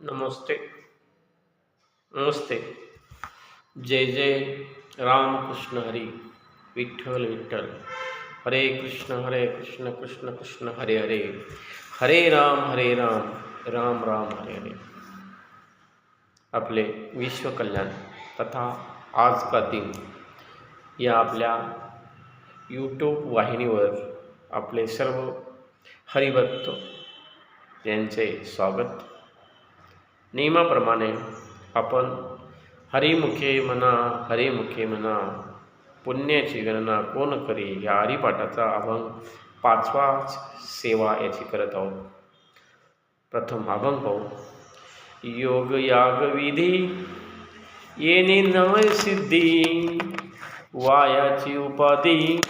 नमस्ते. नमस्ते. जय जय रामकृष्ण हरी. विठ्ठल विठ्ठल. हरे कृष्ण कृष्ण कृष्ण हरे हरे. हरे राम राम राम हरे हरे. आपले विश्व कल्याण तथा आज का दिन या आपल्या यूट्यूब वाहिनीवर आपले सर्व हरिभक्त यांचे स्वागत. नियमाप्रमाणे आपण हरिमुखे म्हणा पुण्याची गणना कोण करी या हरिपाठाचा अभंग 5वा सेवा याची करत आहोत. प्रथम अभंग पाहू. योग याग विधी येणे नवय सिद्धी, वायाची उपाधी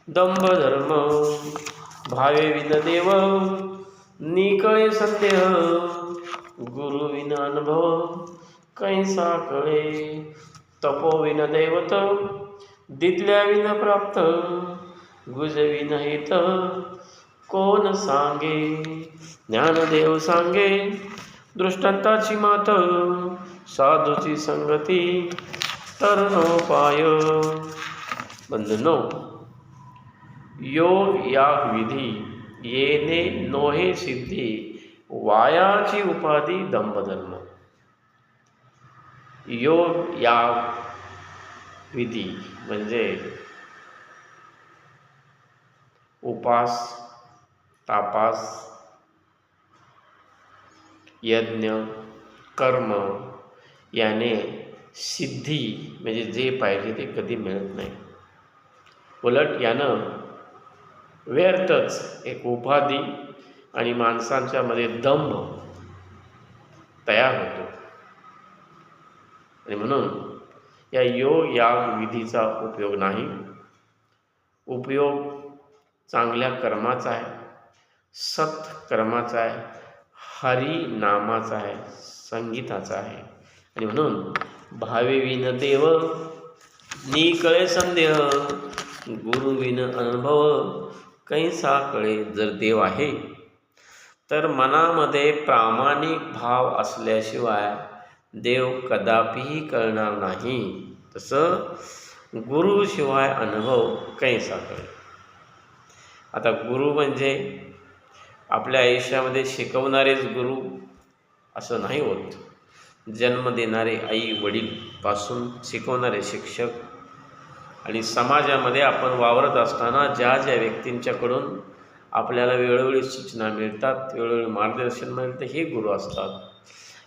दंभ धर्म, भावे विन देव निकळे संदेह, गुरु विन अनुभव कैसा कळे, तपो विन दैवत दिदल्या विन प्राप्त, गुज विन हित कोण सांगे, ज्ञानदेव सांगे दृष्टांताची मात, साधूची संगती तरणोपाय. बंधनो, योग याग विधी येणे नोहे सिद्धी, वायाची उपाधी दंभधर्म. योग याग विधी म्हणजे उपास, तापास, यज्ञ, कर्म याने सिद्धी म्हणजे जे पाहिजे ते कधी मिळत नाही. उलट यानं व्यर्थच एक उपाधी आणि माणसांच्या मध्ये दंभ तयार होतो. आणि म्हणून या योग याग विधीचा उपयोग नाही. उपयोग चांगल्या कर्माचा आहे, सत्कर्माचा आहे, हरिनामाचा आहे, संगीताचा आहे. आणि म्हणून भावे विन देव निकळे संदेह, गुरु विन अनुभव कैसा कळे. जर देव आहे तर मनामध्ये प्रामाणिक भाव असल्याशिवाय देव कदापिही कळणार नाही. तसं गुरुशिवाय अनुभव कैसा कळे. आता गुरु म्हणजे आपल्या आयुष्यामध्ये शिकवणारेच गुरु असं नाही होत. जन्म देणारे आई वडील पासून शिकवणारे शिक्षक आणि समाजामध्ये आपण वावरत असताना ज्या ज्या व्यक्तींच्याकडून आपल्याला वेळोवेळी सूचना मिळतात, वेळोवेळी मार्गदर्शन मिळतं, हे गुरु असतात.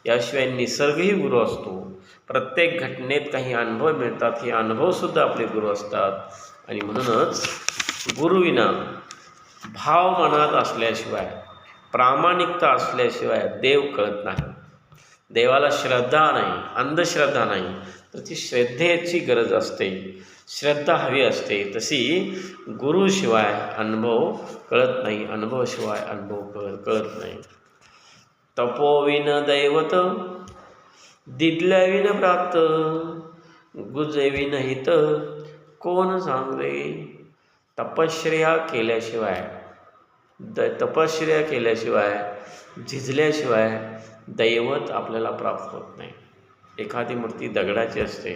याशिवाय निसर्गही गुरु असतो. प्रत्येक घटनेत काही अनुभव मिळतात, हे अनुभवसुद्धा आपले गुरु असतात. आणि म्हणूनच गुरुविना भाव मनात असल्याशिवाय, प्रामाणिकता असल्याशिवाय देव कळत नाही. देवाला श्रद्धा नाही, अंधश्रद्धा नाही, तर ती श्रद्धेची गरज असते, श्रद्धा हवी असते. तशी गुरुशिवाय अनुभव कळत नाही, अनुभवाशिवाय अनुभव कळत नाही. तपोविन दैवत दिदल्या विन प्राप्त, गुजविन हित कोण सांगे. तपश्चर्या केल्याशिवाय झिजल्याशिवाय दैवत आपल्याला प्राप्त होत नाही. एखादी मूर्ती दगडाची असते,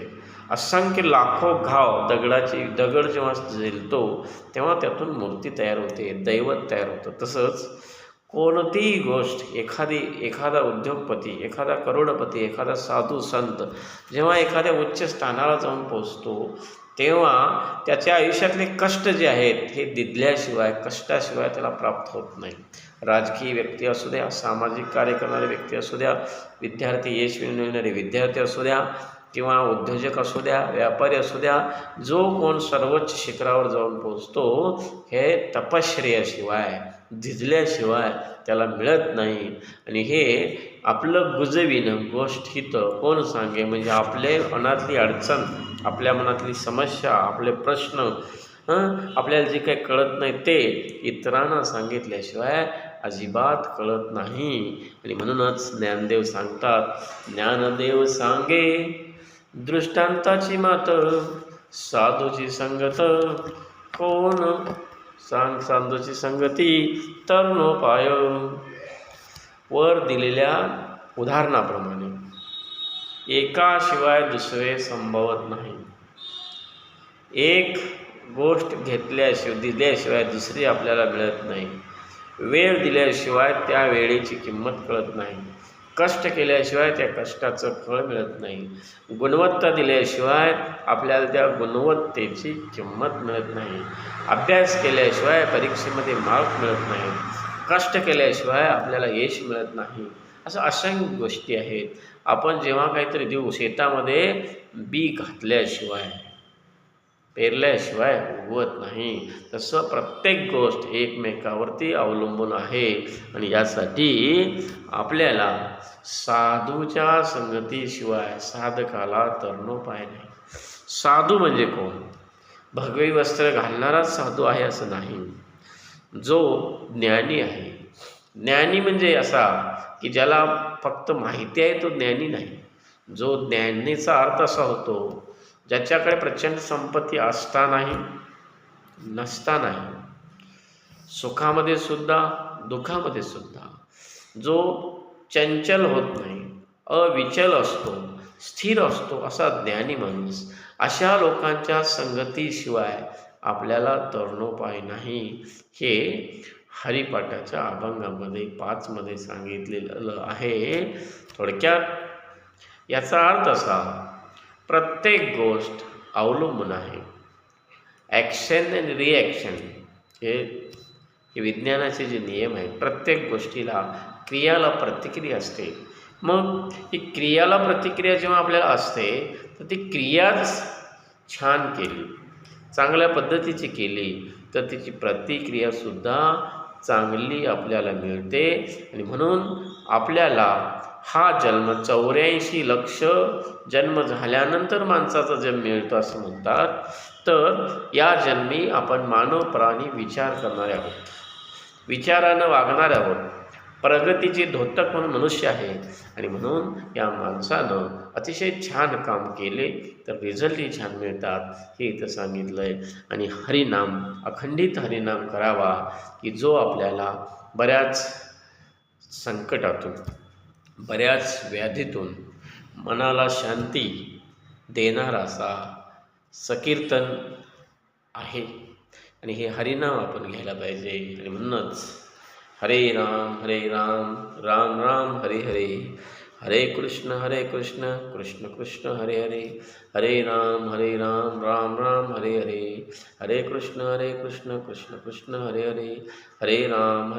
असंख्य लाखो घाव दगड जेव्हा झेलतो तेव्हा त्यातून मूर्ती तयार होते, दैवत तयार होतं. तसंच कोणतीही गोष्ट, एखादा उद्योगपती, एखादा करोडपती, एखादा साधू संत जेव्हा एखाद्या उच्च स्थानाला जाऊन पोचतो तेव्हा त्याच्या आयुष्यातले कष्ट जे आहेत हे दिदल्याशिवाय, कष्टाशिवाय त्याला प्राप्त होत नाही. राजकीय व्यक्ती असू द्या, सामाजिक कार्य करणारे व्यक्ती असू द्या, विद्यार्थी, यश मिळवणारे विद्यार्थी असू द्या, किंवा उद्योजक असू द्या, व्यापारी असू द्या, जो कोण सर्वोच्च शिखरावर जाऊन पोचतो हे तपश्चर्याशिवाय, झिजल्याशिवाय त्याला मिळत नाही. आणि हे आपलं गुजविन गोष्ट हितं कोण सांगे. म्हणजे आपल्या मनातली अडचण, आपल्या मनातली समस्या, आपले प्रश्न, आपल्याला जे काही कळत नाही ते इतरांना सांगितल्याशिवाय अजिबात कळत नाही. आणि म्हणूनच ज्ञानदेव सांगतात, ज्ञानदेव सांगे दृष्टांताची मात, साधूची संगत कोण साधूची संगती तरणोपाय. वर दिलेल्या उदाहरणाप्रमाणे एकाशिवाय दुसरे संभवत नाही. एक गोष्ट घेतल्याशिवाय दिल्याशिवाय दुसरी आपल्याला मिळत नाही. वेळ दिल्याशिवाय त्या वेळेची किंमत कळत नाही. कष्ट केल्याशिवाय त्या कष्टाचं फळ मिळत नाही. गुणवत्ता दिल्याशिवाय आपल्याला त्या गुणवत्तेची किंमत मिळत नाही. अभ्यास केल्याशिवाय परीक्षेमध्ये मार्क मिळत नाही. कष्ट केल्याशिवाय आपल्याला यश मिळत नाही. असं असंख्य गोष्टी आहेत. आपण जेव्हा काहीतरी देऊ, शेतामध्ये बी घातल्याशिवाय पेरल्याशिवाय उगवत नाही. तसं प्रत्येक गोष्ट एकमेकावरती अवलंबून आहे. आणि यासाठी आपल्याला साधूच्या संगतीशिवाय साधकाला तरणोपाय नाही. साधू म्हणजे कोण? भगवी वस्त्र घालणाराच साधू आहे असं नाही. जो ज्ञानी आहे. ज्ञानी म्हणजे असा की ज्याला फक्त माहिती आहे तो ज्ञानी नाही. जो ज्ञानीचा अर्थ असा होतो ज्याच्याकडे प्रचंड संपत्ती असतानाही नसतानाही, सुखामध्ये सुद्धा दुःखामध्ये सुद्धा, जो चंचल होत नाही, अविचल असतो, स्थिर असतो, असा ज्ञानी माणूस. अशा लोकांच्या संगतीशिवाय आपल्याला तरणोपाय नाही. हे हरिपाठाच्या अभंगामध्ये 5 मध्ये सांगितलेलं आहे. थोडक्यात याचा अर्थ असा, प्रत्येक गोष्ट अवलंबून आहे. ॲक्शन अँड रिॲक्शन हे विज्ञानाचे जे नियम आहेत. प्रत्येक गोष्टीला क्रियाला प्रतिक्रिया असते. मग ही क्रियाला प्रतिक्रिया जेव्हा आपल्याला असते तर ती क्रियाच छान केली, चांगल्या पद्धतीची केली तर तिची प्रतिक्रियासुद्धा चांगली आपल्याला मिळते. आणि म्हणून आपल्याला हा जन्म 84 लक्ष जन्म झाल्यानंतर माणसाचा जन्म मिळतो असं म्हणतात. तर या जन्मी आपण मानव प्राणी विचार करणारे आहोत, विचारानं वागणारे आहोत. प्रगतीचे द्योतक म्हणून मनुष्य आहे. आणि म्हणून या माणसानं अतिशय छान काम केले तर रिझल्टही छान मिळतात हे इथं सांगितलं आहे. आणि हरिनाम, अखंडित हरिनाम करावा की जो आपल्याला बऱ्याच संकटातून, बऱ्याच व्याधीतून मनाला शांती देणारा असा सकीर्तन आहे. आणि हे हरिनाम आपण घ्यायला पाहिजे. आणि म्हणूनच हरे राम राम राम हरे हरे, हरे कृष्ण कृष्ण कृष्ण हरे हरे, हरे राम राम राम हरे हरे, हरे कृष्ण कृष्ण कृष्ण हरे हरे, हरे राम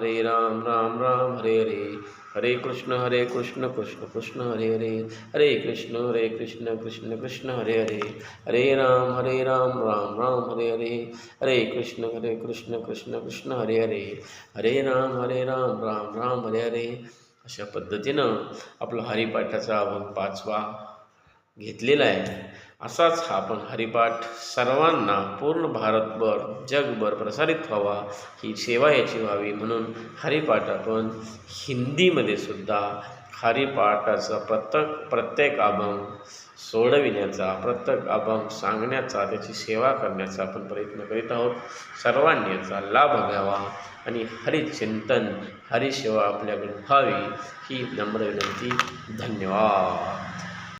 राम राम हरे हरे, हरे कृष्ण कृष्ण कृष्ण हरे हरे, हरे कृष्ण कृष्ण कृष्ण हरे हरे, हरे राम राम राम हरे हरे, हरे कृष्ण कृष्ण कृष्ण हरे हरे, हरे राम राम राम हरे हरे. अशा पद्धतीनं आपला हरिपाठाचा अभंग 5वा घेतलेला आहे. असाच हा आपण हरिपाठ सर्वांना पूर्ण भारतभर जगभर प्रसारित व्हावा, ही सेवा याची व्हावी म्हणून हरिपाठ आपण हिंदीमध्ये सुद्धा हरिपाठाचा प्रत्येक अभंग सोडविण्याचा, प्रत्येक अभंग सांगण्याचा, त्याची सेवा करण्याचा आपण प्रयत्न करीत आहोत. सर्वांनी याचा लाभ घ्यावा आणि हरिचिंतन, हरिसेवा आपल्याकडून व्हावी ही नम्र विनंती. धन्यवाद.